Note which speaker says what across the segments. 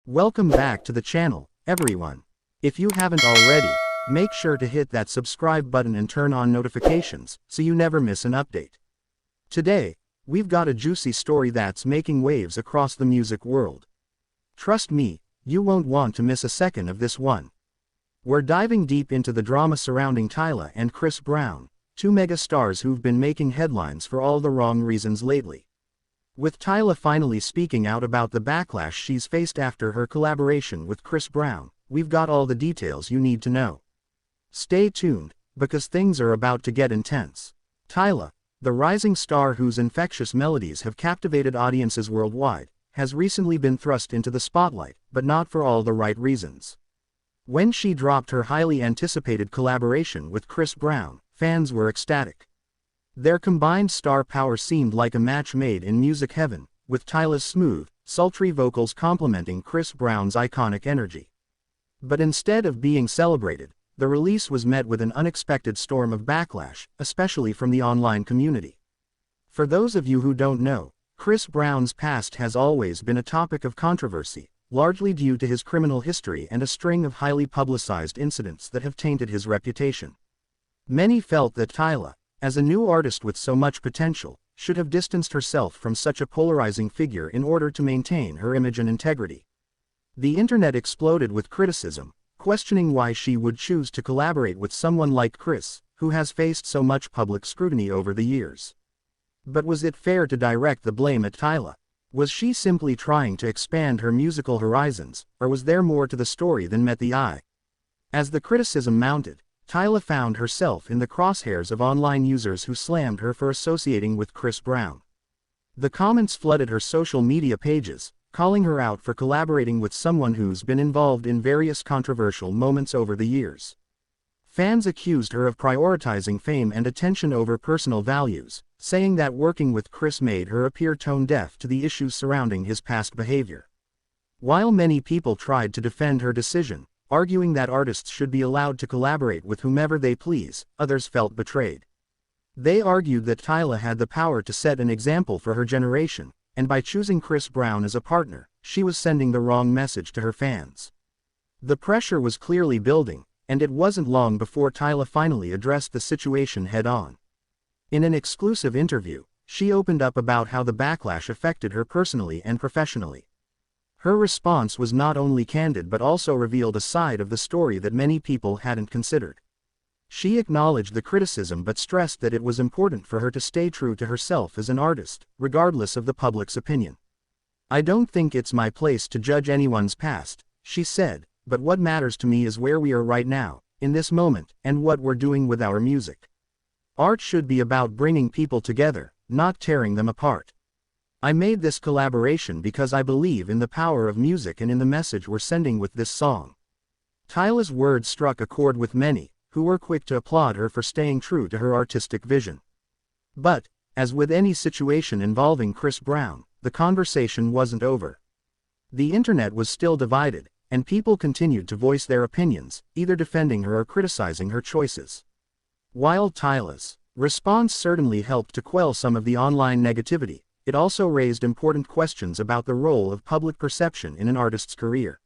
Speaker 1: Welcome back to the channel, everyone. If you haven't already, make sure to hit that subscribe button and turn on notifications so you never miss an update. Today, we've got a juicy story that's making waves across the music world. Trust me, you won't want to miss a second of this one. We're diving deep into the drama surrounding Tyla and Chris Brown, two megastars who've been making headlines for all the wrong reasons lately. With Tyla finally speaking out about the backlash she's faced after her collaboration with Chris Brown, we've got all the details you need to know. Stay tuned, because things are about to get intense. Tyla, the rising star whose infectious melodies have captivated audiences worldwide, has recently been thrust into the spotlight, but not for all the right reasons. When she dropped her highly anticipated collaboration with Chris Brown, fans were ecstatic. Their combined star power seemed like a match made in music heaven, with Tyla's smooth, sultry vocals complementing Chris Brown's iconic energy. But instead of being celebrated, the release was met with an unexpected storm of backlash, especially from the online community. For those of you who don't know, Chris Brown's past has always been a topic of controversy, largely due to his criminal history and a string of highly publicized incidents that have tainted his reputation. Many felt that Tyla, as a new artist with so much potential, should have distanced herself from such a polarizing figure in order to maintain her image and integrity. The internet exploded with criticism, questioning why she would choose to collaborate with someone like Chris, who has faced so much public scrutiny over the years. But was it fair to direct the blame at Tyla? Was she simply trying to expand her musical horizons, or was there more to the story than met the eye? As the criticism mounted, Tyla found herself in the crosshairs of online users who slammed her for associating with Chris Brown. The comments flooded her social media pages, calling her out for collaborating with someone who's been involved in various controversial moments over the years. Fans accused her of prioritizing fame and attention over personal values, saying that working with Chris made her appear tone-deaf to the issues surrounding his past behavior. While many people tried to defend her decision, arguing that artists should be allowed to collaborate with whomever they please, others felt betrayed. They argued that Tyla had the power to set an example for her generation, and by choosing Chris Brown as a partner, she was sending the wrong message to her fans. The pressure was clearly building, and it wasn't long before Tyla finally addressed the situation head-on. In an exclusive interview, she opened up about how the backlash affected her personally and professionally. Her response was not only candid but also revealed a side of the story that many people hadn't considered. She acknowledged the criticism but stressed that it was important for her to stay true to herself as an artist, regardless of the public's opinion. "I don't think it's my place to judge anyone's past," she said, "but what matters to me is where we are right now, in this moment, and what we're doing with our music. Art should be about bringing people together, not tearing them apart. I made this collaboration because I believe in the power of music and in the message we're sending with this song." Tyla's words struck a chord with many, who were quick to applaud her for staying true to her artistic vision. But, as with any situation involving Chris Brown, the conversation wasn't over. The internet was still divided, and people continued to voice their opinions, either defending her or criticizing her choices. While Tyla's response certainly helped to quell some of the online negativity, it also raised important questions about the role of public perception in an artist's career.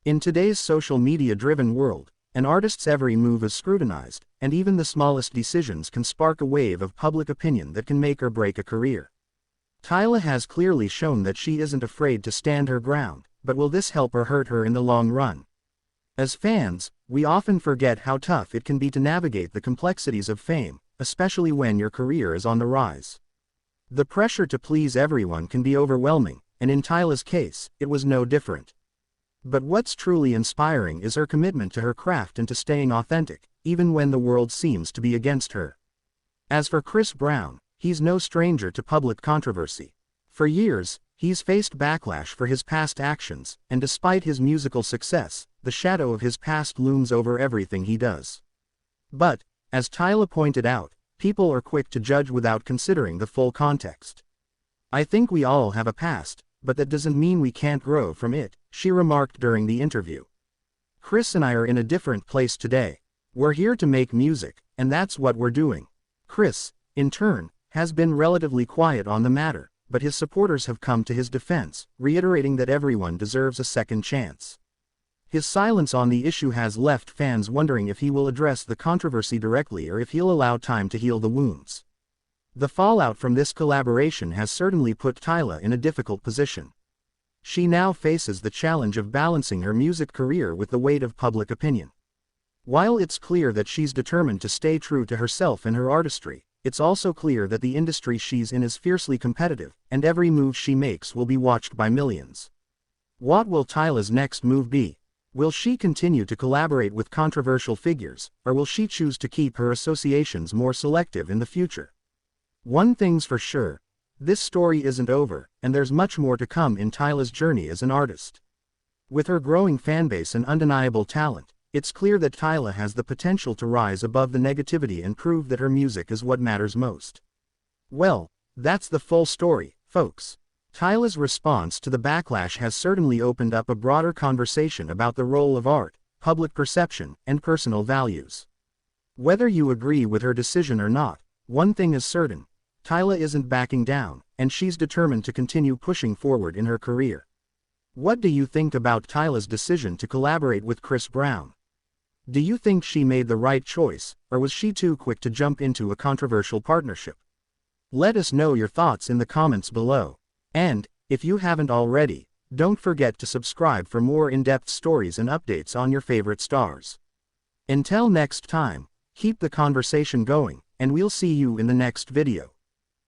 Speaker 1: In today's social media-driven world, an artist's every move is scrutinized, and even the smallest decisions can spark a wave of public opinion that can make or break a career. Tyla has clearly shown that she isn't afraid to stand her ground, but will this help or hurt her in the long run? As fans, we often forget how tough it can be to navigate the complexities of fame, especially when your career is on the rise. The pressure to please everyone can be overwhelming, and in Tyla's case, it was no different. But what's truly inspiring is her commitment to her craft and to staying authentic, even when the world seems to be against her. As for Chris Brown, he's no stranger to public controversy. For years, he's faced backlash for his past actions, and despite his musical success, the shadow of his past looms over everything he does. But, as Tyla pointed out, people are quick to judge without considering the full context. "I think we all have a past, but that doesn't mean we can't grow from it," she remarked during the interview. "Chris and I are in a different place today. We're here to make music, and that's what we're doing." Chris, in turn, has been relatively quiet on the matter, but his supporters have come to his defense, reiterating that everyone deserves a second chance. His silence on the issue has left fans wondering if he will address the controversy directly or if he'll allow time to heal the wounds. The fallout from this collaboration has certainly put Tyla in a difficult position. She now faces the challenge of balancing her music career with the weight of public opinion. While it's clear that she's determined to stay true to herself and her artistry, it's also clear that the industry she's in is fiercely competitive, and every move she makes will be watched by millions. What will Tyla's next move be? Will she continue to collaborate with controversial figures, or will she choose to keep her associations more selective in the future? One thing's for sure, this story isn't over, and there's much more to come in Tyla's journey as an artist. With her growing fanbase and undeniable talent, it's clear that Tyla has the potential to rise above the negativity and prove that her music is what matters most. Well, that's the full story, folks. Tyla's response to the backlash has certainly opened up a broader conversation about the role of art, public perception, and personal values. Whether you agree with her decision or not, one thing is certain: Tyla isn't backing down, and she's determined to continue pushing forward in her career. What do you think about Tyla's decision to collaborate with Chris Brown? Do you think she made the right choice, or was she too quick to jump into a controversial partnership? Let us know your thoughts in the comments below. And, if you haven't already, don't forget to subscribe for more in-depth stories and updates on your favorite stars. Until next time, keep the conversation going, and we'll see you in the next video.